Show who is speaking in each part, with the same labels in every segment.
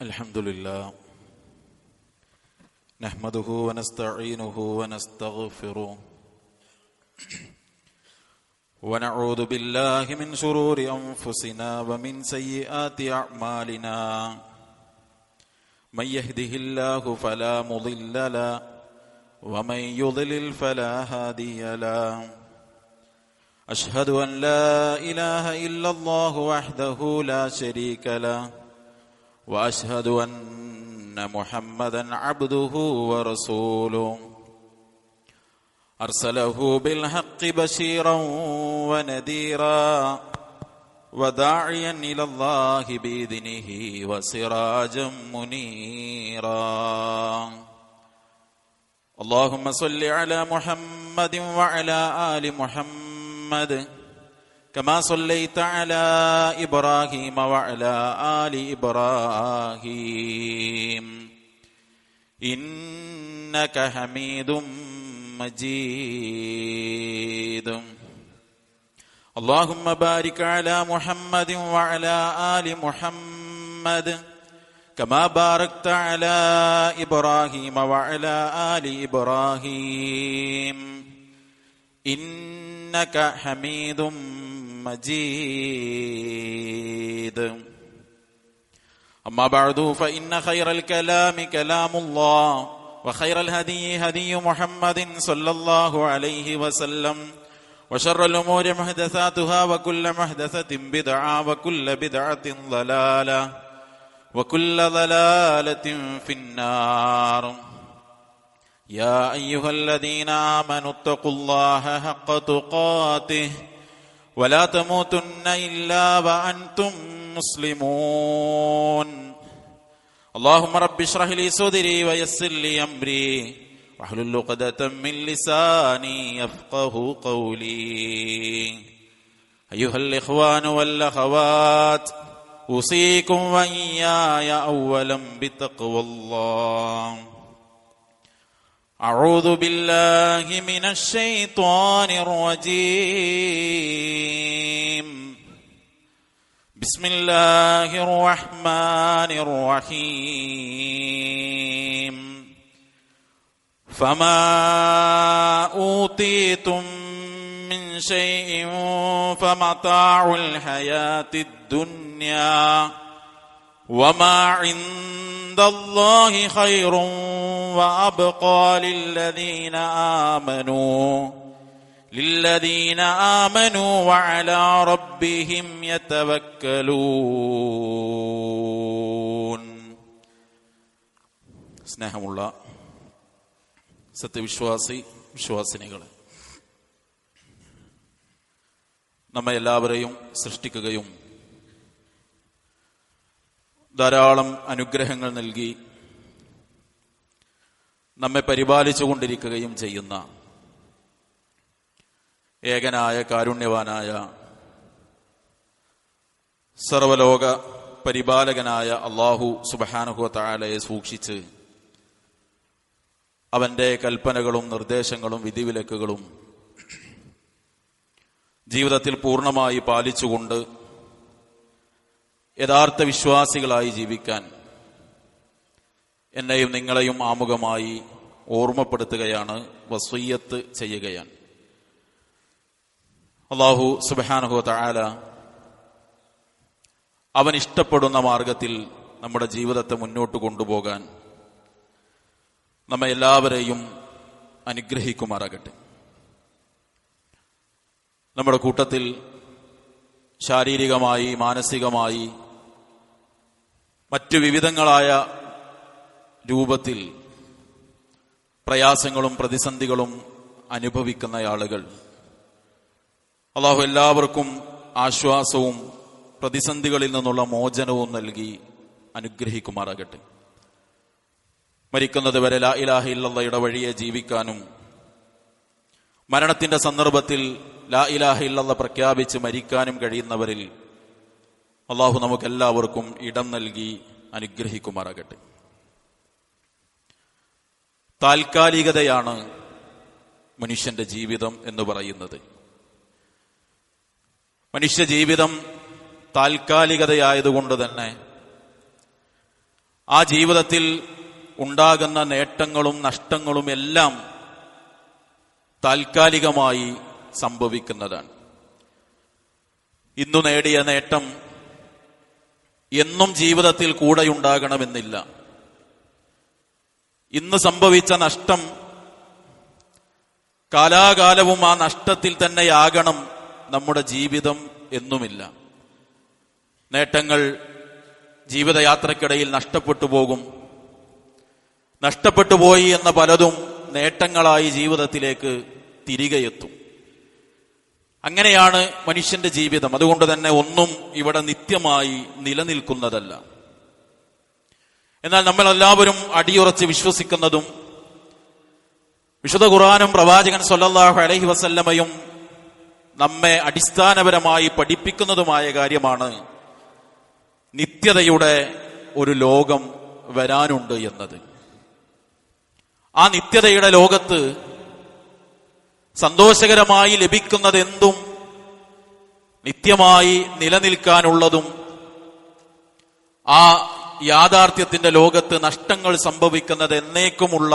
Speaker 1: അൽഹംദുലില്ലാഹ് നഹ്മദുഹു വനസ്തഈനുഹു വനസ്തഗ്ഫിറുഹു വനഊദു ബില്ലാഹി മിൻ ശുറൂരി അൻഫുസിനാ വമിൻ സയ്യിആതി അഅ്മാലിനാ മൻ യഹ്ദിഹില്ലാഹു ഫലാ മുളില്ല ലഹു വമൻ യുദ്ലിൽ ഫലാ ഹാദിയ ലഹു അശ്ഹദു അൻ ലാ ഇലാഹ ഇല്ലല്ലാഹു വഹ്ദഹു ലാ ശരീക ലഹു وأشهد أن محمدا عبده ورسوله أرسله بالحق بشيرا ونذيرا وداعيا إلى الله بإذنه وسراجا منيرا اللهم صل على محمد وعلى آل محمد كما صليت على إبراهيم وعلى آل إبراهيم إنك حميد مجيد اللهم بارك على محمد وعلى آل محمد كما باركت على إبراهيم وعلى آل إبراهيم إنك حميد مجيد أما بعد فإن خير الكلام كلام الله وخير الهدي هدي محمد صلى الله عليه وسلم وشر الأمور محدثاتها وكل محدثة بدعة وكل بدعة ضلالة وكل ضلالة في النار يا أيها الذين آمنوا اتقوا الله حق تقاته ولا تموتن إلا وأنتم مسلمون اللهم رب اشرح لي صدري ويسر لي أمري واحلل عقدة من لساني يفقهوا قولي أيها الإخوان والأخوات أوصيكم وإياي أولا بتقوى الله أعوذ بالله من الشيطان الرجيم بسم الله الرحمن الرحيم فما أوتيتم من شيء فمتاع الحياة الدنيا وما عند الله خير وأبقى للذين آمنوا وعلى ربهم يتوكلون. സ്നേഹമുള്ള വിശ്വാസിനികളെ, നമ്മെ എല്ലാവരെയും സൃഷ്ടിക്കുകയും ധാരാളം അനുഗ്രഹങ്ങൾ നൽകി നമ്മെ പരിപാലിച്ചു കൊണ്ടിരിക്കുകയും ചെയ്യുന്ന ഏകനായ കാരുണ്യവാനായ സർവലോക പരിപാലകനായ അല്ലാഹു സുബ്ഹാനഹു വ തആലയെ സൂക്ഷിച്ച് അവന്റെ കൽപ്പനകളും നിർദ്ദേശങ്ങളും വിധിവിലക്കുകളും ജീവിതത്തിൽ പൂർണ്ണമായി പാലിച്ചുകൊണ്ട് യഥാർത്ഥ വിശ്വാസികളായി ജീവിക്കാൻ എന്നെയും നിങ്ങളെയും ആമുഖമായി ഓർമ്മപ്പെടുത്തുകയാണ്, വസിയ്യത്ത് ചെയ്യുകയാണ്. അല്ലാഹു സുബ്ഹാനഹു വ തആല അവൻ ഇഷ്ടപ്പെടുന്ന മാർഗത്തിൽ നമ്മുടെ ജീവിതത്തെ മുന്നോട്ട് കൊണ്ടുപോകാൻ നമ്മെ എല്ലാവരെയും അനുഗ്രഹിക്കുമാറാകട്ടെ. നമ്മുടെ കൂട്ടത്തിൽ ശാരീരികമായി, മാനസികമായി, മറ്റു വിവിധങ്ങളായ രൂപത്തിൽ പ്രയാസങ്ങളും പ്രതിസന്ധികളും അനുഭവിക്കുന്ന ആളുകൾ, അല്ലാഹു എല്ലാവർക്കും ആശ്വാസവും പ്രതിസന്ധികളിൽ നിന്നുള്ള മോചനവും നൽകി അനുഗ്രഹിക്കുമാറാകട്ടെ. മരിക്കുന്നത് വരെ ലാ ഇലാഹ ഇല്ലല്ലാഹയുടെ വഴിയെ ജീവിക്കാനും മരണത്തിന്റെ സന്ദർഭത്തിൽ ലാ ഇലാഹ ഇല്ലല്ലാഹ് പ്രഖ്യാപിച്ച് മരിക്കാനും കഴിയുന്നവരിൽ അല്ലാഹു നമുക്കെല്ലാവർക്കും ഇടം നൽകി അനുഗ്രഹിക്കുമാറാകട്ടെ. താൽക്കാലികതയാണ് മനുഷ്യന്റെ ജീവിതം എന്ന് പറയുന്നത്. മനുഷ്യ ജീവിതം താൽക്കാലികതയായതുകൊണ്ട് തന്നെ ആ ജീവിതത്തിൽ ഉണ്ടാകുന്ന നേട്ടങ്ങളും നഷ്ടങ്ങളും എല്ലാം താൽക്കാലികമായി സംഭവിക്കുന്നതാണ്. ഇന്നു നേടിയ നേട്ടം എന്നും ജീവിതത്തിൽ കൂടെയുണ്ടാകണമെന്നില്ല. ഇന്ന് സംഭവിച്ച നഷ്ടം കാലാകാലവും ആ നഷ്ടത്തിൽ തന്നെയാകണം നമ്മുടെ ജീവിതം എന്നുമില്ല. നേട്ടങ്ങൾ ജീവിതയാത്രക്കിടയിൽ നഷ്ടപ്പെട്ടു പോകും. നഷ്ടപ്പെട്ടു പോയി എന്ന പലതും നേട്ടങ്ങളായി ജീവിതത്തിലേക്ക് തിരികെ എത്തും. അങ്ങനെയാണ് മനുഷ്യന്റെ ജീവിതം. അതുകൊണ്ട് തന്നെ ഒന്നും ഇവിടെ നിത്യമായി നിലനിൽക്കുന്നതല്ല. എന്നാൽ നമ്മൾ എല്ലാവരും അടിയുറച്ച് വിശ്വസിക്കുന്നതും വിശുദ്ധ ഖുർആനും പ്രവാചകൻ സ്വല്ലല്ലാഹു അലൈഹി വസല്ലമയും നമ്മെ അടിസ്ഥാനപരമായി പഠിപ്പിക്കുന്നതുമായ കാര്യമാണ് നിത്യതയുടെ ഒരു ലോകം വരാനുണ്ട് എന്നത്. ആ നിത്യതയുടെ ലോകത്ത് സന്തോഷകരമായി ലഭിക്കുന്നതെന്തും നിത്യമായി നിലനിൽക്കാനുള്ളതും ആ യാഥാർത്ഥ്യത്തിന്റെ ലോകത്ത് നഷ്ടങ്ങൾ സംഭവിക്കുന്നത് എന്നേക്കുമുള്ള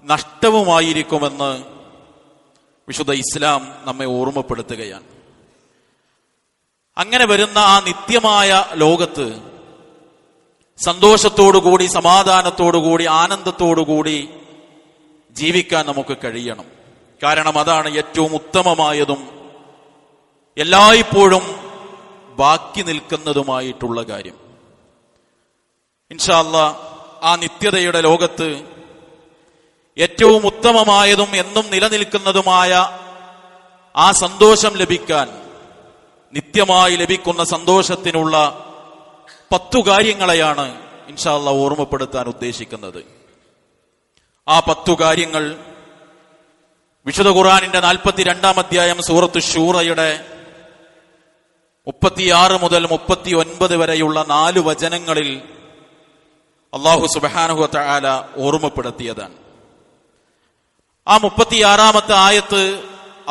Speaker 1: നഷ്ടവുമായിരിക്കുമെന്ന് വിശുദ്ധ ഇസ്ലാം നമ്മെ ഓർമ്മപ്പെടുത്തുകയാണ്. അങ്ങനെ വരുന്ന ആ നിത്യമായ ലോകത്ത് സന്തോഷത്തോടുകൂടി, സമാധാനത്തോടുകൂടി, ആനന്ദത്തോടുകൂടി ജീവിക്കാൻ നമുക്ക് കഴിയണം. കാരണം അതാണ് ഏറ്റവും ഉത്തമമായതും എല്ലായ്പ്പോഴും ബാക്കി നിൽക്കുന്നതുമായിട്ടുള്ള കാര്യം. ഇൻഷാ അല്ലാഹ് ആ നിത്യതയുടെ ലോകത്ത് ഏറ്റവും ഉത്തമമായതും എന്നും നിലനിൽക്കുന്നതുമായ ആ സന്തോഷം ലഭിക്കാൻ, നിത്യമായി ലഭിക്കുന്ന സന്തോഷത്തിനുള്ള 10 കാര്യങ്ങളെയാണ് ഇൻഷാ അല്ലാഹ് ഓർമ്മപ്പെടുത്താൻ ഉദ്ദേശിക്കുന്നത്. ആ 10 കാര്യങ്ങൾ വിശുദ്ധ ഖുർആനിന്റെ 42-ാം അധ്യായം സൂറത്ത് ശൂറയുടെ 36 മുതൽ 39 വരെയുള്ള 4 വചനങ്ങളിൽ അല്ലാഹു സുബ്ഹാനഹു വ തആല ഓർമ്മപ്പെടുത്തിയതാണ്. ആ 36-ാമത്തെ ആയത്ത്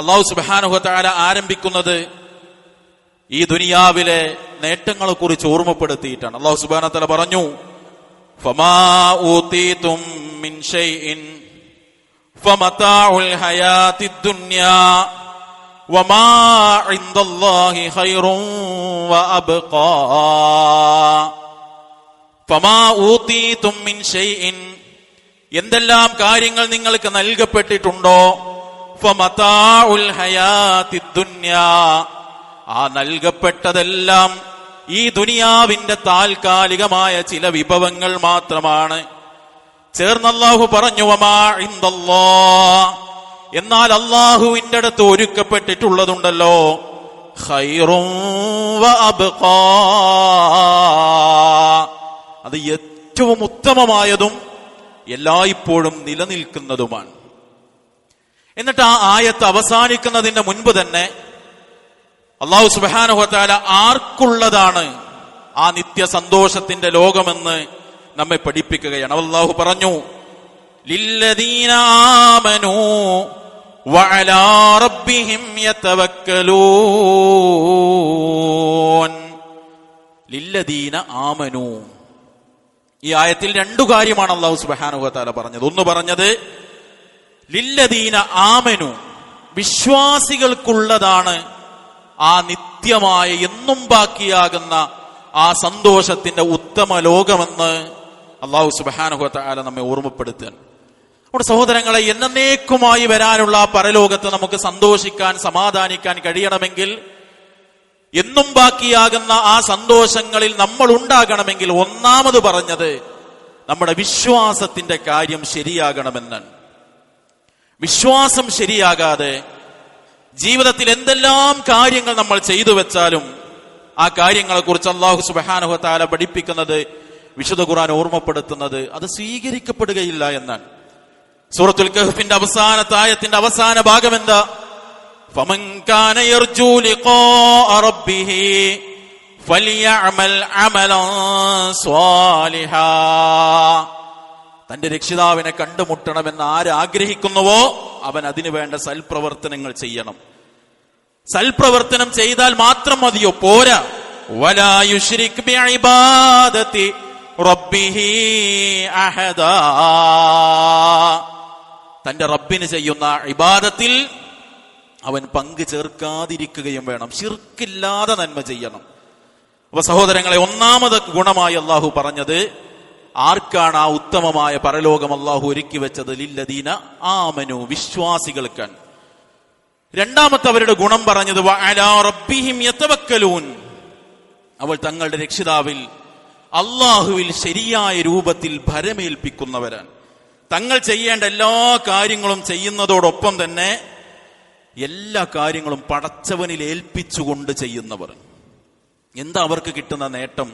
Speaker 1: അല്ലാഹു സുബ്ഹാനഹു വ തആല ആരംഭിക്കുന്നത് ഈ ദുനിയാവിലെ നേട്ടങ്ങളെ കുറിച്ച് ഓർമ്മപ്പെടുത്തിയിട്ടാണ്. അല്ലാഹു സുബ്ഹാനഹു വ തആല പറഞ്ഞു, ഫമാ ഊതീതും മിൻ ഷൈഇൻ ഫമതാഉൽ ഹയാത്തിദ് ദുനിയാ വമാ ഇൻദല്ലാഹി ഖൈറുൻ വഅബ്ഖാ. ഫമാ ഊതീതും മിൻ ഷൈഇൻ, എന്തെല്ലാം കാര്യങ്ങൾ നിങ്ങൾക്ക് നൽകപ്പെട്ടിട്ടുണ്ടോ, ഫമതാഉൽ ഹയാത്തിദ് ദുനിയാ, ആ നൽകപ്പെട്ടതെല്ലാം ഈ ദുനിയാവിന്റെ താൽക്കാലികമായ ചില വിഭവങ്ങൾ മാത്രമാണ്. ചേർന്ന് അല്ലാഹു പറഞ്ഞു, വമാ ഇൻദല്ലാഹ്, എന്നാൽ അല്ലാഹുവിന്റെ അടുത്ത് ഒരുക്കപ്പെട്ടിട്ടുള്ളതുണ്ടല്ലോ, ഖൈറുൻ വഅബ്ഖാ, അത് ഏറ്റവും ഉത്തമമായതും എല്ലായ്പ്പോഴും നിലനിൽക്കുന്നതുമാണ്. എന്നിട്ട് ആ ആയത്ത് അവസാനിക്കുന്നതിന് മുൻപ് തന്നെ അല്ലാഹു സുബ്ഹാനഹു വ തആല ആർക്കുള്ളതാണ് ആ നിത്യ സന്തോഷത്തിന്റെ ലോകമെന്ന് നമ്മെ പഠിപ്പിക്കുകയാണ്. അല്ലാഹു പറഞ്ഞു, ലില്ലദീന ആമനൂ വഅലാ റബ്ബിഹിം യതവക്കലൂൻ. ലില്ലദീന ആമനൂ, ഈ ആയത്തിൽ 2 കാര്യമാണ് അല്ലാഹു സുബ്ഹാനഹു വ തആല പറഞ്ഞത്. ഒന്ന് പറഞ്ഞത് ലില്ലദീന ആമനു, വിശ്വാസികൾക്കുള്ളതാണ് ആ നിത്യമായ എന്നും ബാക്കിയാകുന്ന ആ സന്തോഷത്തിന്റെ ഉത്തമ ലോകമെന്ന് അല്ലാഹു സുബ്ഹാനഹു വ തആല നമ്മെ ഓർമ്മപ്പെടുത്തുകയാണ്. നമ്മുടെ സഹോദരങ്ങളെ, എന്നേക്കുമായി വരാനുള്ള ആ പരലോകത്ത് നമുക്ക് സന്തോഷിക്കാൻ, സമാധാനിക്കാൻ കഴിയണമെങ്കിൽ, എന്നും ബാക്കിയാകുന്ന ആ സന്തോഷങ്ങളിൽ നമ്മൾ ഉണ്ടാകണമെങ്കിൽ, ഒന്നാമത് പറഞ്ഞത് നമ്മുടെ വിശ്വാസത്തിന്റെ കാര്യം ശരിയാകണമെന്നാണ്. വിശ്വാസം ശരിയാകാതെ ജീവിതത്തിൽ എന്തെല്ലാം കാര്യങ്ങൾ നമ്മൾ ചെയ്തു വെച്ചാലും ആ കാര്യങ്ങളെ കുറിച്ച് അല്ലാഹു സുബ്ഹാനഹു വ തആല പഠിപ്പിക്കുന്നത്, വിശുദ്ധ ഖുർആൻ ഓർമ്മപ്പെടുത്തുന്നത്, അത് സ്വീകരിക്കപ്പെടുകയില്ല എന്നാണ്. സൂറത്തുൽ കഹ്ഫിന്റെ അവസാനത്തെ ആയത്തിന്റെ അവസാന ഭാഗം എന്താ? ഫമൻ കാന യർജു ലിഖാഅ റബ്ബിഹി ഫലിയഅമൽ അമലൻ സ്വാലിഹാ. തന്റെ രക്ഷിതാവിനെ കണ്ടുമുട്ടണമെന്ന് ആരാഗ്രഹിക്കുന്നുവോ അവൻ അതിനു വേണ്ട സൽപ്രവർത്തനങ്ങൾ ചെയ്യണം. സൽപ്രവർത്തനം ചെയ്താൽ മാത്രം മതിയോ? പോരാ. വലാ യുശ്രിക് ബിഇബാദതി റബ്ബിഹി അഹദാ. തന്റെ റബ്ബിന് ചെയ്യുന്ന ഇബാദത്തിൽ അവൻ പങ്കു ചേർക്കാതിരിക്കുകയും വേണം. ശിർക്കില്ലാതെ നന്മ ചെയ്യണം. അപ്പൊ സഹോദരങ്ങളെ, ഒന്നാമത് ഗുണമായി അള്ളാഹു പറഞ്ഞത് ആർക്കാണ് ആ ഉത്തമമായ പരലോകം അള്ളാഹു ഒരുക്കി വെച്ചത്? ലില്ലദീന ആമനു, വിശ്വാസികൾക്കാണ്. രണ്ടാമത്തെ അവരുടെ ഗുണം പറഞ്ഞത് വഅലാ റബ്ബിഹിം യതവക്കലൂൻ, അവൾ തങ്ങളുടെ രക്ഷിതാവിൽ അള്ളാഹുവിൽ ശരിയായ രൂപത്തിൽ ഭരമേൽപ്പിക്കുന്നവരാണ്. തങ്ങൾ ചെയ്യേണ്ട എല്ലാ കാര്യങ്ങളും ചെയ്യുന്നതോടൊപ്പം തന്നെ എല്ലാ കാര്യങ്ങളും പടച്ചവനിൽ ഏൽപ്പിച്ചുകൊണ്ട് ചെയ്യുന്നവർ. എന്താ അവർക്ക് കിട്ടുന്ന നേട്ടം?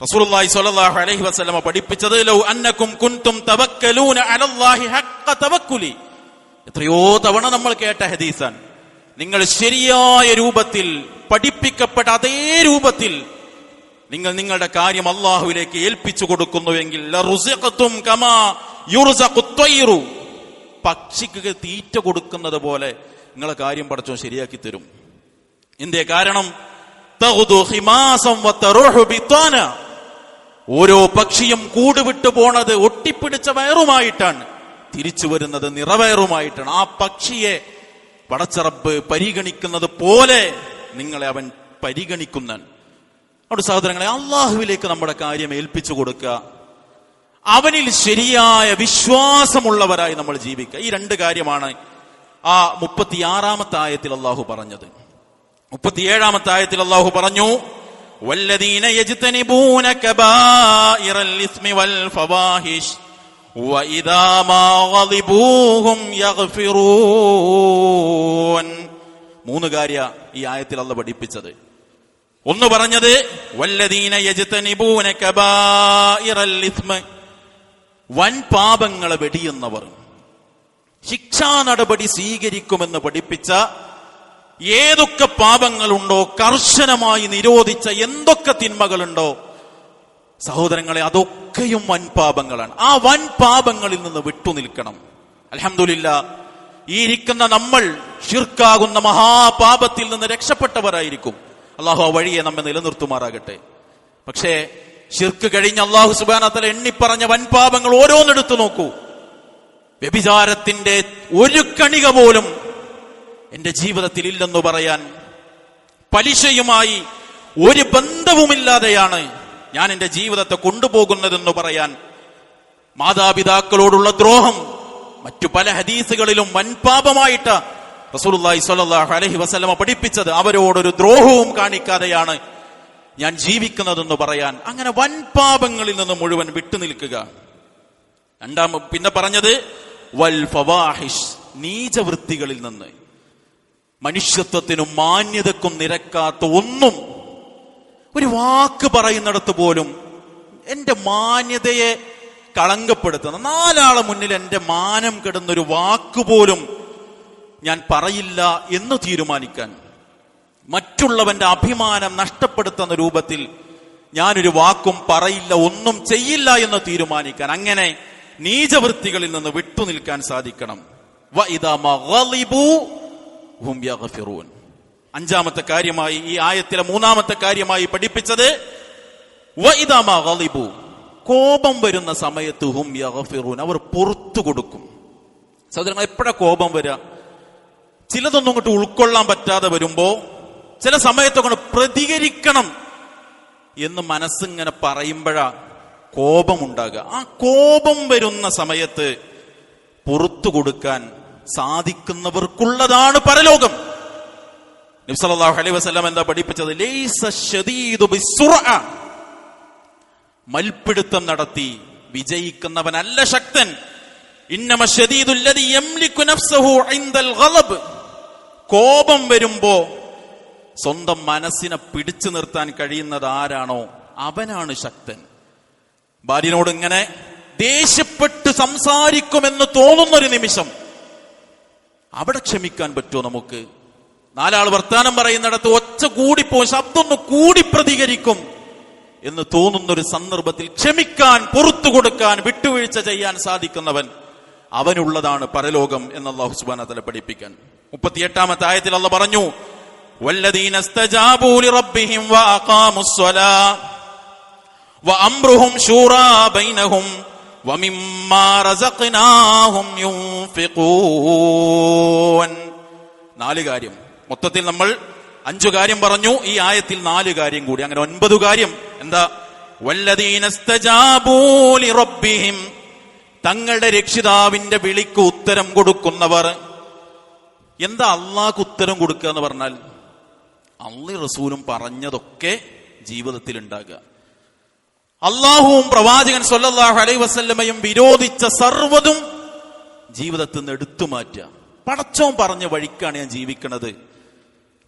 Speaker 1: റസൂലുള്ളാഹി സ്വല്ലല്ലാഹു അലൈഹി വസല്ലമ പഠിപ്പിച്ചത് ലൗ അന്നകും കുൻതും തവക്കലൂന അലല്ലാഹി ഹഖ്ഖ തവക്കുലി. എത്രയോ തവണ നമ്മൾ കേട്ട ഹദീസാണ്. നിങ്ങൾ ശരിയായ രൂപത്തിൽ പഠിപ്പിക്കപ്പെട്ട അതേ രൂപത്തിൽ നിങ്ങൾ നിങ്ങളുടെ കാര്യം അള്ളാഹുവിലേക്ക് ഏൽപ്പിച്ചു കൊടുക്കുന്നുവെങ്കിൽ ലറുസിഖതും കമാ യുർസഖുത് ത്വയ്റു, പക്ഷിക്ക് തീറ്റ കൊടുക്കുന്നത് പോലെ നിങ്ങളെ കാര്യം പടച്ചോൻ ശരിയാക്കി തരും. എന്തേ കാരണം? തഗ്ദു ഖിമാസം വതറൂഹു ബിതാന, ഓരോ പക്ഷിയും കൂട് വിട്ടു പോണത് ഒട്ടിപ്പിടിച്ച വയറുമായിട്ടാണ്, തിരിച്ചു വരുന്നത് നിറവയറുമായിട്ടാണ്. ആ പക്ഷിയെ പടച്ച റബ്ബ് പരിഗണിക്കുന്നത് പോലെ നിങ്ങളെ അവൻ പരിഗണിക്കുന്നൻ. അവിടെ സഹോദരങ്ങളെ, അള്ളാഹുവിലേക്ക് നമ്മുടെ കാര്യം ഏൽപ്പിച്ചു കൊടുക്കുക, അവനിൽ ശരിയായ വിശ്വാസമുള്ളവരായി നമ്മൾ ജീവിക്കുക. ഈ രണ്ട് കാര്യമാണ് ആ 36-ാമത്തെ ആയത്തിൽ അള്ളാഹു പറഞ്ഞത്. 37-ാമത്തെ ആയത്തിൽ അള്ളാഹു പറഞ്ഞു വല്ലദീന യജ്തനിബൂന കബായിറൽ ഇസ്മി വൽ ഫവാഹിഷ് വഇദാ മാ ഗളിബൂഹും യഗ്ഫിറൂൻ. 3 കാര്യ ഈ ആയത്തിൽ അള്ളാഹു പഠിപ്പിച്ചത്. ഒന്ന് പറഞ്ഞത് വല്ലദീന യജ്തനിബൂന കബായിറൽ ഇസ്മി, വൻ പാപങ്ങളെ വെടിയുന്നവർ, ശിക്ഷാ നടപടി സ്വീകരിക്കുമെന്ന് പഠിപ്പിച്ച ഏതൊക്കെ പാപങ്ങളുണ്ടോ, കർശനമായി നിരോധിച്ച എന്തൊക്കെ തിന്മകളുണ്ടോ സഹോദരങ്ങളെ, അതൊക്കെയും വൻ പാപങ്ങളാണ്. ആ വൻ പാപങ്ങളിൽ നിന്ന് വിട്ടുനിൽക്കണം. അൽഹംദുലില്ലാ, ഈ ഇരിക്കുന്ന നമ്മൾ ശിർക്കാകുന്ന മഹാപാപത്തിൽ നിന്ന് രക്ഷപ്പെട്ടവരായിരിക്കും. അള്ളാഹു ആ വഴിയെ നമ്മെ നിലനിർത്തുമാറാകട്ടെ. പക്ഷേ ശിർക്ക് കഴിഞ്ഞ് അള്ളാഹു സുബ്ഹാനഹു വ തആല എണ്ണിപ്പറഞ്ഞ വൻപാപങ്ങൾ ഓരോന്നെടുത്തു നോക്കൂ. വ്യഭിചാരത്തിന്റെ ഒരു കണിക പോലും എന്റെ ജീവിതത്തിൽ ഇല്ലെന്ന് പറയാൻ, പലിശയുമായി ഒരു ബന്ധവുമില്ലാതെയാണ് ഞാൻ എന്റെ ജീവിതത്തെ കൊണ്ടുപോകുന്നതെന്ന് പറയാൻ, മാതാപിതാക്കളോടുള്ള ദ്രോഹം മറ്റു പല ഹദീസുകളിലും വൻപാപമായിട്ട് റസൂലുള്ളാഹി സ്വല്ലല്ലാഹു അലൈഹി വസല്ലമ പഠിപ്പിച്ചത്. അവരോടൊരു ദ്രോഹവും കാണിക്കാതെയാണ് ഞാൻ ജീവിക്കുന്നതെന്ന് പറയാൻ, അങ്ങനെ വൻപാപങ്ങളിൽ നിന്ന് മുഴുവൻ വിട്ടുനിൽക്കുക. പിന്നെ പറഞ്ഞത് വൽ ഫവാഹിഷ്, നീചവൃത്തികളിൽ നിന്ന്, മനുഷ്യത്വത്തിനും മാന്യതക്കും നിരക്കാത്ത ഒന്നും, ഒരു വാക്ക് പറയുന്നിടത്ത് പോലും എന്റെ മാന്യതയെ കളങ്കപ്പെടുത്തുന്ന, 4 ആളെ മുന്നിൽ എന്റെ മാനം കെടുന്നൊരു വാക്കുപോലും ഞാൻ പറയില്ല എന്ന് തീരുമാനിക്കാൻ, മറ്റുള്ളവന്റെ അഭിമാനം നഷ്ടപ്പെടുത്തുന്ന രൂപത്തിൽ ഞാനൊരു വാക്കും പറയില്ല, ഒന്നും ചെയ്യില്ല എന്ന് തീരുമാനിക്കാൻ, അങ്ങനെ നീചവൃത്തികളിൽ നിന്ന് വിട്ടുനിൽക്കാൻ സാധിക്കണം. വഇദാ മാ ഗളിബൂ ഹും യഗ്ഫിറൂൻ. 5-ാമത്തെ കാര്യമായി ഈ ആയത്തിലെ 3-ാമത്തെ കാര്യമായി പഠിപ്പിച്ചത് വഇദാ മാ ഗളിബൂ, കോപം വരുന്ന സമയത്ത് ഹും യഗ്ഫിറൂൻ, അവർ പുറത്തു കൊടുക്കും. സഹോദരങ്ങൾ, എപ്പോഴാ കോപം വരിക? ചിലതൊന്നും ഇങ്ങോട്ട് ഉൾക്കൊള്ളാൻ പറ്റാതെ വരുമ്പോ, ചില സമയത്തൊക്കെ പ്രതികരിക്കണം എന്ന് മനസ്സിങ്ങനെ പറയുമ്പോഴാ കോപമുണ്ടാകുക. ആ കോപം വരുന്ന സമയത്ത് പുറത്തു കൊടുക്കാൻ സാധിക്കുന്നവർക്കുള്ളതാണ് പരലോകം. നബി സല്ലല്ലാഹു അലൈഹി വസല്ലം എന്താ പഠിപ്പിച്ചത്? ലൈസ ശദീദു ബിസ്സുർഅ, മൽപിടുത്തം നടത്തി വിജയിക്കുന്നവനല്ല ശക്തൻ. ഇന്നമ ശദീദുൽ ലദി യംലികു നഫ്സഹു ഇൻദൽ ഗളബ്, കോപം വരുമ്പോ സ്വന്തം മനസ്സിനെ പിടിച്ചു നിർത്താൻ കഴിയുന്നത് ആരാണോ അവനാണ് ശക്തൻ. ഭാര്യനോട് ഇങ്ങനെ ദേഷ്യപ്പെട്ട് സംസാരിക്കുമെന്ന് തോന്നുന്നൊരു നിമിഷം അവിടെ ക്ഷമിക്കാൻ പറ്റുമോ നമുക്ക്? 4 ആൾ വർത്താനം പറയുന്നിടത്ത് ഒച്ച കൂടിപ്പോ, ശബ്ദം ഒന്ന് കൂടി പ്രതികരിക്കും എന്ന് തോന്നുന്നൊരു സന്ദർഭത്തിൽ ക്ഷമിക്കാൻ, പുറത്തു കൊടുക്കാൻ, വിട്ടുവീഴ്ച ചെയ്യാൻ സാധിക്കുന്നവൻ, അവനുള്ളതാണ് പരലോകം എന്ന് അല്ലാഹു സുബ്ഹാനഹു വ തആല പഠിപ്പിക്കാൻ. 38-ാമത്തെ ആയത്തിൽ അല്ലാഹു പറഞ്ഞു വല്ലദീന ഇസ്തജാബൂ ലിറബ്ബിഹിം വഅഖാമുസ് സ്വലാ വഅംറുഹും ശൂറാ ബൈനഹും വമിമ്മാ റസഖ്നാഹും യുൻഫിഖൂൻ. 4 കാര്യം. മൊത്തത്തിൽ നമ്മൾ 5 കാര്യം പറഞ്ഞു. ഈ ആയത്തിൽ 4 കാര്യം കൂടി, അങ്ങനെ 9 കാര്യം. എന്താ? വല്ലദീന ഇസ്തജാബൂ ലിറബ്ബിഹിം, തങ്ങളുടെ രക്ഷിതാവിന്റെ വിളിക്ക് ഉത്തരം കൊടുക്കുന്നവർ. എന്താ അള്ളാഹ്ക്ക് ഉത്തരം കൊടുക്കുക എന്ന് പറഞ്ഞാൽ? അള്ളാഹും റസൂലും പറഞ്ഞതൊക്കെ ജീവിതത്തിൽ ഉണ്ടാകുക. അള്ളാഹുവും പ്രവാചകൻ സ്വല്ലല്ലാഹു അലൈഹി വസല്ലമയും വിരോധിച്ച സർവ്വതും ജീവിതത്തിൽ നിന്ന് എടുത്തു മാറ്റുക. പടച്ചോൻ പറഞ്ഞ വഴിക്കാണ് ഞാൻ ജീവിക്കുന്നത്,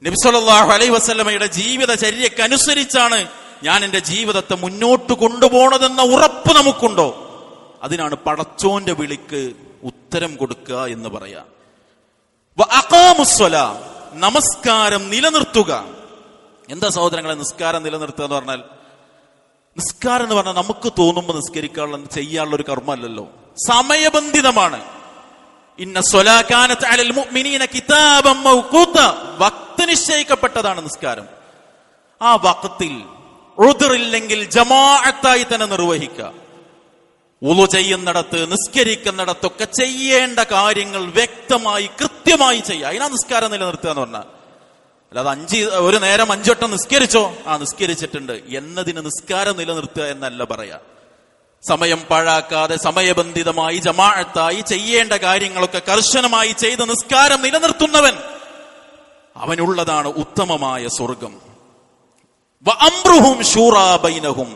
Speaker 1: നബി സല്ലല്ലാഹു അലൈഹി വസല്ലമയുടെ ജീവിതചര്യക്കനുസരിച്ചാണ് ഞാൻ എന്റെ ജീവിതത്തെ മുന്നോട്ട് കൊണ്ടുപോകണതെന്ന ഉറപ്പ് നമുക്കുണ്ടോ? അതിനാണ് പടച്ചോന്റെ വിളിക്ക് ഉത്തരം കൊടുക്കുക എന്ന് പറയാ. വഅഖാമുസ്സലാ, നമസ്കാരം നിലനിർത്തുക. എന്താ സഹോദരങ്ങളെ നിസ്കാരം നിലനിർത്തുക എന്ന് പറഞ്ഞാൽ? നിസ്കാരം എന്ന് പറഞ്ഞാൽ നമുക്ക് തോന്നുമ്പോൾ നിസ്കരിക്കാനുള്ള ചെയ്യാനുള്ള ഒരു കർമ്മമല്ലല്ലോ, സമയബന്ധിതമാണ്. ഇന്ന സ്വലാ കാനത് അലൽ മുഅ്മിനീന കിതാബൻ മൗഖൂത, വഖ്ത് നിശ്ചയിക്കപ്പെട്ടതാണ് നിസ്കാരം. ആ വഖ്തിൽ ഉദ്റില്ലെങ്കിൽ ജമാഅത്തായി തന്നെ നിർവഹിക്കുക. വുളു ചെയ്യുന്നിടത്ത്, നിസ്കരിക്കുന്നിടത്തൊക്കെ ചെയ്യേണ്ട കാര്യങ്ങൾ വ്യക്തമായി കൃത്യമായി ചെയ്യുക. അതിനാ നിസ്കാരം നിലനിർത്തുക എന്ന് പറഞ്ഞാൽ. അല്ലാതെ ഒരു നേരം 5 വട്ടം നിസ്കരിച്ചോ, നിസ്കരിച്ചിട്ടുണ്ട് എന്നതിന് നിസ്കാരം നിലനിർത്തുക എന്നല്ല പറയാ. സമയം പാഴാക്കാതെ സമയബന്ധിതമായി ജമാഅത്തായി ചെയ്യേണ്ട കാര്യങ്ങളൊക്കെ കർശനമായി ചെയ്ത് നിസ്കാരം നിലനിർത്തുന്നവൻ, അവനുള്ളതാണ് ഉത്തമമായ സ്വർഗം. വഅംറുഹും ശൂറാ ബൈനഹും,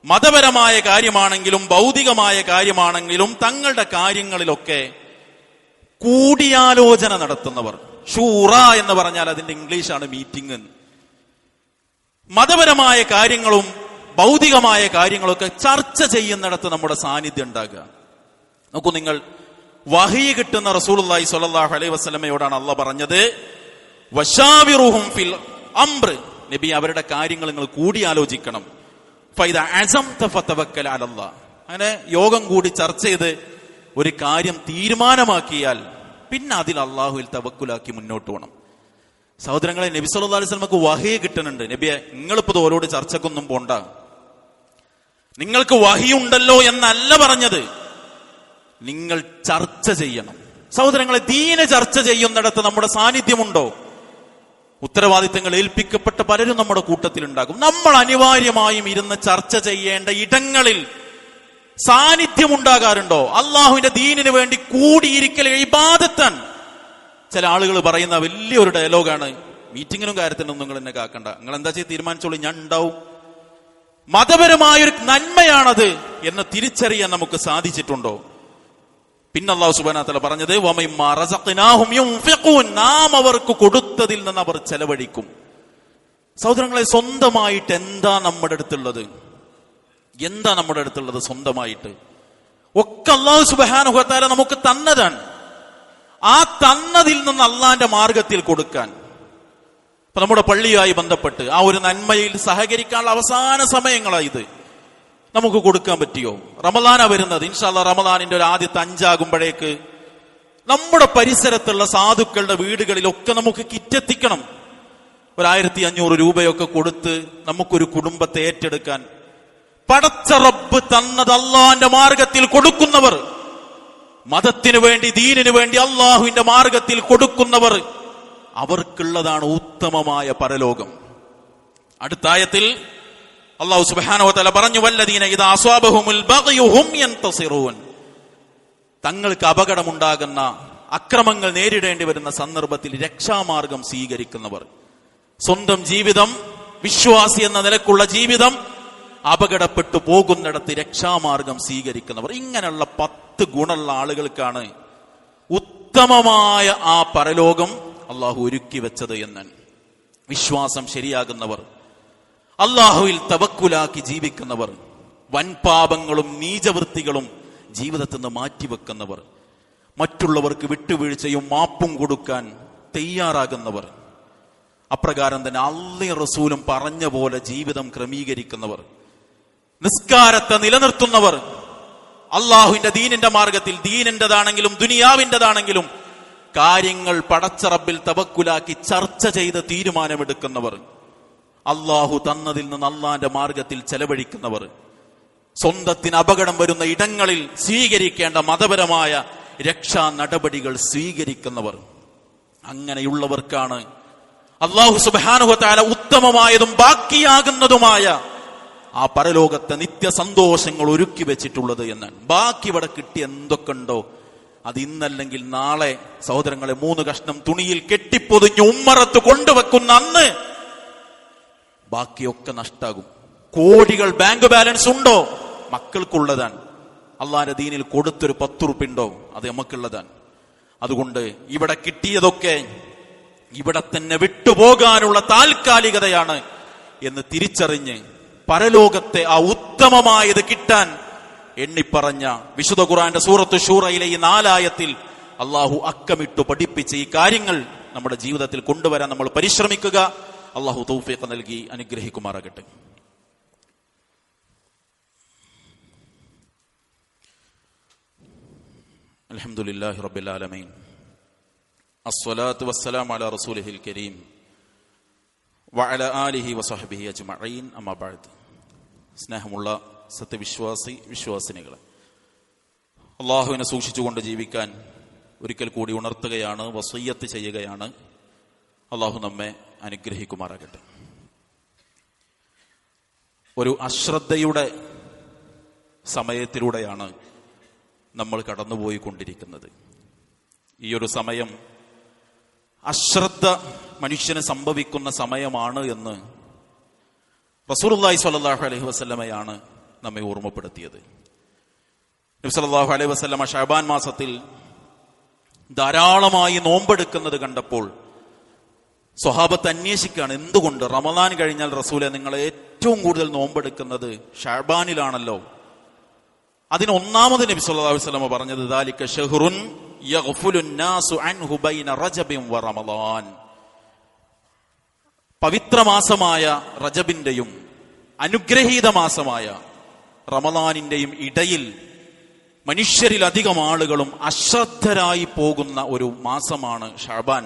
Speaker 1: മതപരമായ കാര്യമാണെങ്കിലും ഭൗതികമായ കാര്യമാണെങ്കിലും തങ്ങളുടെ കാര്യങ്ങളിലൊക്കെ കൂടിയാലോചന നടത്തുന്നവർ. ഷൂറ എന്ന് പറഞ്ഞാൽ അതിന്റെ ഇംഗ്ലീഷാണ് മീറ്റിംഗ്. മതപരമായ കാര്യങ്ങളും ഭൗതികമായ കാര്യങ്ങളൊക്കെ ചർച്ച ചെയ്യുന്നിടത്ത് നമ്മുടെ സാന്നിധ്യം ഉണ്ടാകുക. നോക്കൂ നിങ്ങൾ, വഹീ കിട്ടുന്ന റസൂലുള്ളാഹി സ്വല്ലല്ലാഹു അലൈഹി വസല്ലമയോടാണ് അള്ളാഹ് പറഞ്ഞത് വശാവിറുഹും ഫിൽ അംർ, നബി അവരുടെ കാര്യങ്ങൾ നിങ്ങൾ കൂടിയാലോചിക്കണം. ഫൈദ അസംത ഫതവക്കൽ അലല്ലാഹ്, അങ്ങനെ യോഗം കൂടി ചർച്ച ചെയ്ത് ഒരു കാര്യം തീരുമാനമാക്കിയാൽ പിന്നെ അതിൽ അള്ളാഹുവിൽ തവക്കുലാക്കി മുന്നോട്ട് പോകണം. സഹോദരങ്ങളെ, നബി സല്ലല്ലാഹു അലൈഹി വസല്ലമക്ക് വഹീ കിട്ടുന്നുണ്ട്. നബിയെ നിങ്ങളിപ്പോ ഓരോട് ചർച്ചക്കൊന്നും പോണ്ട, നിങ്ങൾക്ക് വഹീ ഉണ്ടല്ലോ എന്നല്ല പറഞ്ഞത്, നിങ്ങൾ ചർച്ച ചെയ്യണം. സഹോദരങ്ങളെ, ദീന ചർച്ച ചെയ്യുന്നിടത്ത് നമ്മുടെ സാന്നിധ്യമുണ്ടോ? ഉത്തരവാദിത്തങ്ങൾ ഏൽപ്പിക്കപ്പെട്ട പലരും നമ്മുടെ കൂട്ടത്തിലുണ്ടാകും. നമ്മൾ അനിവാര്യമായും ഇരുന്ന് ചർച്ച ചെയ്യേണ്ട ഇടങ്ങളിൽ സാന്നിധ്യം ഉണ്ടാകാറുണ്ടോ? അള്ളാഹുവിന്റെ ദീനിന് വേണ്ടി കൂടിയിരിക്കൽ ഇബാദത്താണ്. ചില ആളുകൾ പറയുന്ന വലിയൊരു ഡയലോഗാണ്, മീറ്റിങ്ങിനും കാര്യത്തിനൊന്നും നിങ്ങൾ എന്നെ കാക്കണ്ട, നിങ്ങൾ എന്താ ചെയ്ത് തീരുമാനിച്ചോളൂ, ഞാൻ ഉണ്ടാവും. മതപരമായൊരു നന്മയാണത് എന്ന് തിരിച്ചറിയാൻ നമുക്ക് സാധിച്ചിട്ടുണ്ടോ? പിന്നെ അല്ലാഹു സുബ്ഹാനഹു വ തആല പറഞ്ഞത് വമിമ്മാ റസഖ്നാഹും യുൻഫിഖൂൻ, നാം അവർക്ക് കൊടുത്തതിൽ നിന്ന് അവർ ചെലവഴിക്കും. സഹോദരങ്ങളെ, സ്വന്തമായിട്ട് എന്താ നമ്മുടെ അടുത്തുള്ളത്? എന്താ നമ്മുടെ അടുത്തുള്ളത് സ്വന്തമായിട്ട്? ഒക്കെ അല്ലാഹു സുബ്ഹാനഹു വ തആല നമുക്ക് തന്നതാണ്. ആ തന്നതിൽ നിന്ന് അള്ളാന്റെ മാർഗത്തിൽ കൊടുക്കാൻ. ഇപ്പൊ നമ്മുടെ പള്ളിയുമായി ബന്ധപ്പെട്ട് ആ ഒരു നന്മയിൽ സഹകരിക്കാനുള്ള അവസാന സമയങ്ങളായത് നമുക്ക് കൊടുക്കാൻ പറ്റിയോ? റമദാനാ വരുന്നത്. ഇൻഷാ അല്ലാഹ് റമദാനിന്റെ ഒരു ആദ്യത്തെ 5 ആകുമ്പോഴേക്ക് നമ്മുടെ പരിസരത്തുള്ള സാധുക്കളുടെ വീടുകളിലൊക്കെ നമുക്ക് കിറ്റെത്തിക്കണം. ഒരു 1500 രൂപയൊക്കെ കൊടുത്ത് നമുക്കൊരു കുടുംബത്തെ ഏറ്റെടുക്കാൻ. പടച്ച റബ്ബ് തന്നത് അള്ളാന്റെ മാർഗത്തിൽ കൊടുക്കുന്നവർ, മതത്തിനു വേണ്ടി ദീനിനു വേണ്ടി അള്ളാഹുവിന്റെ മാർഗത്തിൽ കൊടുക്കുന്നവർ, അവർക്കുള്ളതാണ് ഉത്തമമായ പരലോകം. അടുത്ത ആയത്തിൽ അല്ലാഹു സുബ്ഹാനഹു വ തആല പറഞ്ഞു വല്ലദീന ഇദാ അസ്വാബഹുമുൽ ബഗ്യു ഹും യൻതസിറൂൻ, തങ്ങൾക്ക് അപകടമുണ്ടാകുന്ന അക്രമങ്ങൾ നേരിടേണ്ടി വരുന്ന സന്ദർഭത്തിൽ രക്ഷാമാർഗം സ്വീകരിക്കുന്നവർ. സ്വന്തം ജീവിതം, വിശ്വാസി എന്ന നിലക്കുള്ള ജീവിതം അപകടപ്പെട്ടു പോകുന്നിടത്ത് രക്ഷാമാർഗം സ്വീകരിക്കുന്നവർ. ഇങ്ങനെയുള്ള 10 ഗുണമുള്ള ആളുകൾക്കാണ് ഉത്തമമായ ആ പരലോകം അള്ളാഹു ഒരുക്കി വെച്ചത് എന്ന്. വിശ്വാസം ശരിയാകുന്നവർ, അള്ളാഹുവിൽ തവക്കുലാക്കി ജീവിക്കുന്നവർ, വൻപാപങ്ങളും നീചവൃത്തികളും ജീവിതത്തിൽ നിന്ന് മാറ്റിവെക്കുന്നവർ, മറ്റുള്ളവർക്ക് വിട്ടുവീഴ്ചയും മാപ്പും കൊടുക്കാൻ തയ്യാറാകുന്നവർ, അപ്രകാരം തന്നെ അല്ലാഹുവും റസൂലും പറഞ്ഞ പോലെ ജീവിതം ക്രമീകരിക്കുന്നവർ, നിസ്കാരത്തെ നിലനിർത്തുന്നവർ, അള്ളാഹുവിന്റെ ദീനിന്റെ മാർഗത്തിൽ ദീനിന്റെതാണെങ്കിലും ദുനിയാവിന്റെതാണെങ്കിലും കാര്യങ്ങൾ പടച്ച റബ്ബിൽ തവക്കുലാക്കി ചർച്ച ചെയ്ത് തീരുമാനമെടുക്കുന്നവർ, അള്ളാഹു തന്നതിൽ നിന്ന് അള്ളാന്റെ മാർഗത്തിൽ ചെലവഴിക്കുന്നവർ, സ്വന്തത്തിന് അപകടം വരുന്ന ഇടങ്ങളിൽ സ്വീകരിക്കേണ്ട മതപരമായ രക്ഷാ നടപടികൾ സ്വീകരിക്കുന്നവർ, അങ്ങനെയുള്ളവർക്കാണ് അല്ലാഹു സുബ്ഹാനഹു വ തആല ഉത്തമമായതും ബാക്കിയാകുന്നതുമായ ആ പരലോകത്തെ നിത്യസന്തോഷങ്ങൾ ഒരുക്കി വെച്ചിട്ടുള്ളത് എന്നാണ്. ബാക്കി ഇവിടെ കിട്ടി എന്തൊക്കെ ഉണ്ടോ അത് ഇന്നല്ലെങ്കിൽ നാളെ സഹോദരങ്ങളെ 3 കഷ്ണം തുണിയിൽ കെട്ടിപ്പൊതിഞ്ഞ് ഉമ്മറത്ത് കൊണ്ടുവെക്കുന്ന അന്ന് ബാക്കിയൊക്കെ നഷ്ടാകും. കോടികൾ ബാങ്ക് ബാലൻസ് ഉണ്ടോ? മക്കൾക്കുള്ളതാണ്. അള്ളാന്റെ ദീനിൽ കൊടുത്തൊരു 10 ഉറുപ്പിക ഉണ്ടോ? അത് നമുക്കുള്ളതാണ്. അതുകൊണ്ട് ഇവിടെ കിട്ടിയതൊക്കെ ഇവിടെ തന്നെ വിട്ടുപോകാനുള്ള താൽക്കാലികതയാണ് എന്ന് തിരിച്ചറിഞ്ഞ് പരലോകത്തെ ആ ഉത്തമമായത് കിട്ടാൻ എണ്ണിപ്പറഞ്ഞ വിശുദ്ധ ഖുർആന്റെ സൂറത്ത് ശൂറയിലെ ഈ 4 ആയത്തിൽ അള്ളാഹു അക്കമിട്ടു പഠിപ്പിച്ച ഈ കാര്യങ്ങൾ നമ്മുടെ ജീവിതത്തിൽ കൊണ്ടുവരാൻ നമ്മൾ പരിശ്രമിക്കുക. അള്ളാഹു തൗഫീഖ് നൽകി അനുഗ്രഹിക്കുമാറാകട്ടെ. അൽഹംദുലില്ലാഹി റബ്ബിൽ ആലമീൻ, അസ്സലാത്തു വസ്സലാമു അലാ റസൂലിഹിൽ കരീം വഅലാ ആലിഹി വസഹ്ബിഹി അജ്മഈൻ, അമ്മാ ബഅദ്. സ്നേഹമുള്ള വിശ്വാസിനികളെ, അള്ളാഹുവിനെ സൂക്ഷിച്ചുകൊണ്ട് ജീവിക്കാൻ ഒരിക്കൽ കൂടി ഉണർത്തുകയാണ്, വസിയ്യത്ത് ചെയ്യുകയാണ്. അള്ളാഹു നമ്മെ അനുഗ്രഹിക്കുമാറാകട്ടെ. ഒരു അശ്രദ്ധയുടെ സമയത്തിലൂടെയാണ് നമ്മൾ കടന്നുപോയിക്കൊണ്ടിരിക്കുന്നത്. ഈ ഒരു സമയം അശ്രദ്ധ മനുഷ്യന് സംഭവിക്കുന്ന സമയമാണ് എന്ന് റസൂലുള്ളാഹി സ്വല്ലല്ലാഹു അലൈഹി വസല്ലമയാണ് നമ്മെ ഓർമ്മപ്പെടുത്തിയത്. നബി സല്ലല്ലാഹു അലൈഹി വസല്ലമ ശഅബാൻ മാസത്തിൽ ധാരാളമായി നോമ്പെടുക്കുന്നത് കണ്ടപ്പോൾ സ്വഹാബത്ത് അന്വേഷിക്കുകയാണ്, എന്തുകൊണ്ട് റമദാൻ കഴിഞ്ഞാൽ റസൂലെ നിങ്ങൾ ഏറ്റവും കൂടുതൽ നോമ്പെടുക്കുന്നത് ശഅബാനിലാണല്ലോ? അതിന് ഒന്നാമത് നബി സല്ലല്ലാഹു അലൈഹി വസല്ലമ പറഞ്ഞത് ദാലിക ശഹ്റുൻ യഗ്ഫുലു നാസു അൻഹു ബൈന റജബിൻ വ റമദാൻ. പവിത്രമാസമായ റജബിന്റെയും അനുഗ്രഹീത മാസമായ റമദാനിന്റെയും ഇടയിൽ മനുഷ്യരിൽ അധികം ആളുകളും അശ്രദ്ധരായി പോകുന്ന ഒരു മാസമാണ് ശഅബാൻ.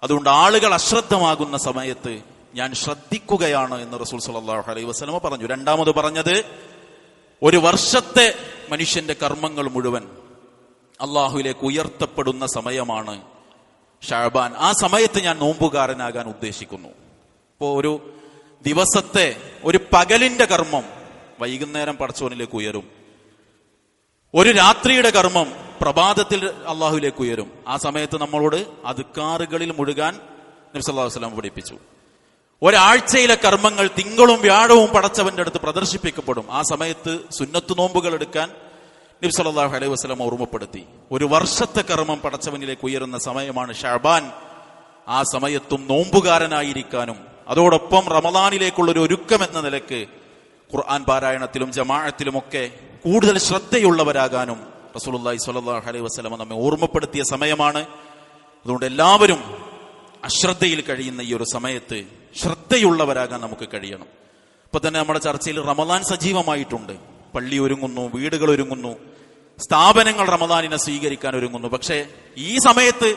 Speaker 1: അതുകൊണ്ട് ആളുകൾ അശ്രദ്ധമാകുന്ന സമയത്ത് ഞാൻ ശ്രദ്ധിക്കുകയാണ് എന്ന് റസൂൽ സല്ലല്ലാഹു അലൈഹി വസല്ലമ പറഞ്ഞു. രണ്ടാമത് പറഞ്ഞത്, ഒരു വർഷത്തെ മനുഷ്യന്റെ കർമ്മങ്ങൾ മുഴുവൻ അള്ളാഹുവിലേക്ക് ഉയർത്തപ്പെടുന്ന സമയമാണ് ശഅബാൻ. ആ സമയത്ത് ഞാൻ നോമ്പുകാരനാകാൻ ഉദ്ദേശിക്കുന്നു. ഇപ്പോ ഒരു ദിവസത്തെ ഒരു പകലിന്റെ കർമ്മം വൈകുന്നേരം പടച്ചോനിലേക്ക് ഉയരും, ഒരു രാത്രിയുടെ കർമ്മം പ്രഭാതത്തിൽ അള്ളാഹുവിലേക്ക് ഉയരും. ആ സമയത്ത് നമ്മളോട് അദ്കാറുകളിൽ മുഴുകാൻ നബി സല്ലല്ലാഹു അലൈഹി വസല്ലം പഠിപ്പിച്ചു. ഒരാഴ്ചയിലെ കർമ്മങ്ങൾ തിങ്കളും വ്യാഴവും പടച്ചവന്റെ അടുത്ത് പ്രദർശിപ്പിക്കപ്പെടും. ആ സമയത്ത് സുന്നത്ത് നോമ്പുകൾ എടുക്കാൻ നബി സല്ലല്ലാഹു അലൈഹി വസല്ലം ഓർമ്മപ്പെടുത്തി. ഒരു വർഷത്തെ കർമ്മം പടച്ചവനിലേക്ക് ഉയരുന്ന സമയമാണ് ശഅബാൻ. ആ സമയത്തും നോമ്പുകാരനായിരിക്കാനും അതോടൊപ്പം റമദാനിലേക്കുള്ള ഒരു ഒരുക്കം എന്ന നിലക്ക് ഖുർആൻ പാരായണത്തിലും ജമാഅത്തിലുമൊക്കെ കൂടുതൽ ശ്രദ്ധയുള്ളവരാകാനും റസൂലുള്ളാഹി സ്വല്ലല്ലാഹു അലൈഹി വസല്ലം നമ്മെ ഓർമ്മപ്പെടുത്തിയ സമയമാണ്. അതുകൊണ്ട് എല്ലാവരും അശ്രദ്ധയിൽ കഴിയുന്ന ഈ ഒരു സമയത്ത് ശ്രദ്ധയുള്ളവരാകാൻ നമുക്ക് കഴിയണം. ഇപ്പൊ തന്നെ നമ്മുടെ ചർച്ചയിൽ റമദാൻ സജീവമായിട്ടുണ്ട്. പള്ളി ഒരുങ്ങുന്നു, വീടുകൾ ഒരുങ്ങുന്നു, സ്ഥാപനങ്ങൾ റമദാനിനെ സ്വീകരിക്കാൻ ഒരുങ്ങുന്നു. പക്ഷേ ഈ സമയത്ത്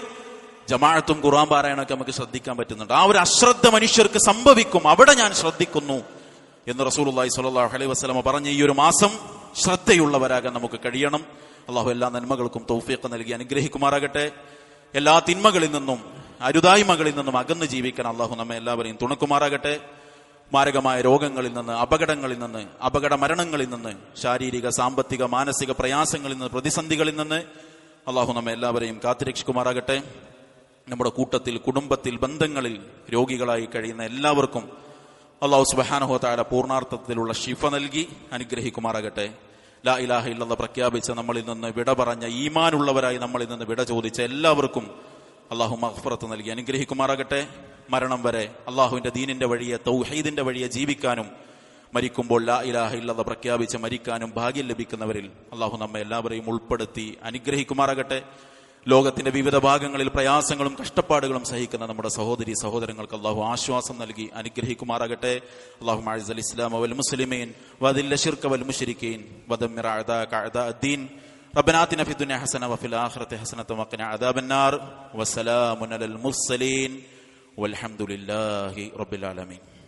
Speaker 1: ജമാഅത്തും ഖുർആൻ പാരായണമൊക്കെ നമുക്ക് ശ്രദ്ധിക്കാൻ പറ്റുന്നുണ്ട്. ആ ഒരു അശ്രദ്ധ മനുഷ്യർക്ക് സംഭവിക്കും, അവിടെ ഞാൻ ശ്രദ്ധിക്കുന്നു എന്ന് റസൂലുള്ളാഹി സ്വല്ലല്ലാഹു അലൈഹി വസല്ലം പറഞ്ഞ ഈ ഒരു മാസം ശ്രദ്ധയുള്ളവരാകാൻ നമുക്ക് കഴിയണം. അള്ളാഹു എല്ലാ നന്മകൾക്കും തൗഫീഖ് നൽകി അനുഗ്രഹിക്കുമാറാകട്ടെ. എല്ലാ തിന്മകളിൽ നിന്നും അരുതായ്മകളിൽ നിന്നും അകന്ന് ജീവിക്കാൻ അള്ളാഹു നമ്മെ എല്ലാവരെയും തുണക്കുമാറാകട്ടെ. മാരകമായ രോഗങ്ങളിൽ നിന്ന്, അപകടങ്ങളിൽ നിന്ന്, അപകട മരണങ്ങളിൽ നിന്ന്, ശാരീരിക സാമ്പത്തിക മാനസിക പ്രയാസങ്ങളിൽ നിന്ന്, പ്രതിസന്ധികളിൽ നിന്ന് അള്ളാഹു നമ്മെ എല്ലാവരെയും കാത്തുരക്ഷിക്കുമാറാകട്ടെ. നമ്മുടെ കൂട്ടത്തിൽ, കുടുംബത്തിൽ, ബന്ധങ്ങളിൽ രോഗികളായി കഴിയുന്ന എല്ലാവർക്കും അള്ളാഹു സുബ്ഹാനഹു വ തആല പൂർണ്ണാർത്ഥത്തിലുള്ള ശിഫ നൽകി അനുഗ്രഹിക്കുമാറാകട്ടെ. ലാ ഇലാഹ ഇല്ലല്ലാഹ് പ്രഖ്യാപിച്ച നമ്മളിൽ നിന്ന് വിട പറഞ്ഞ, ഈമാനുള്ളവരായി നമ്മളിൽ നിന്ന് വിട ചോദിച്ച എല്ലാവർക്കും അള്ളാഹു മഗ്ഫിറത്ത് നൽകി അനുഗ്രഹിക്കുമാറാകട്ടെ. മരണം വരെ അള്ളാഹുവിന്റെ ദീനിന്റെ വഴിയെ, തൗഹീദിന്റെ വഴിയെ ജീവിക്കാനും മരിക്കുമ്പോൾ ലാ ഇലാഹ ഇല്ലല്ലാഹ് പ്രഖ്യാപിച്ച് മരിക്കാനും ഭാഗ്യം ലഭിക്കുന്നവരിൽ അള്ളാഹു നമ്മെ എല്ലാവരെയും ഉൾപ്പെടുത്തി അനുഗ്രഹിക്കുമാറാകട്ടെ. ലോകത്തിന്റെ വിവിധ ഭാഗങ്ങളിൽ പ്രയാസങ്ങളും കഷ്ടപ്പാടുകളും സഹിക്കുന്ന നമ്മുടെ സഹോദരി സഹോദരങ്ങൾക്ക് അള്ളാഹു ആശ്വാസം നൽകി അനുഗ്രഹിക്കുമാറാകട്ടെ. അല്ലാഹുമ്മ അഇസ്സൽ ഇസ്ലാമ വൽ മുസ്ലിമീൻ വദില്ല ശിർക വൽ മുശ്രിക്കീൻ വദമ്മിർ അഅദാക അഅദാഅദ്ദീൻ. ربنا آتنا في الدنيا حسنة وفي الآخرة حسنة وقنا عذاب النار وسلام على المرسلين والحمد لله رب العالمين.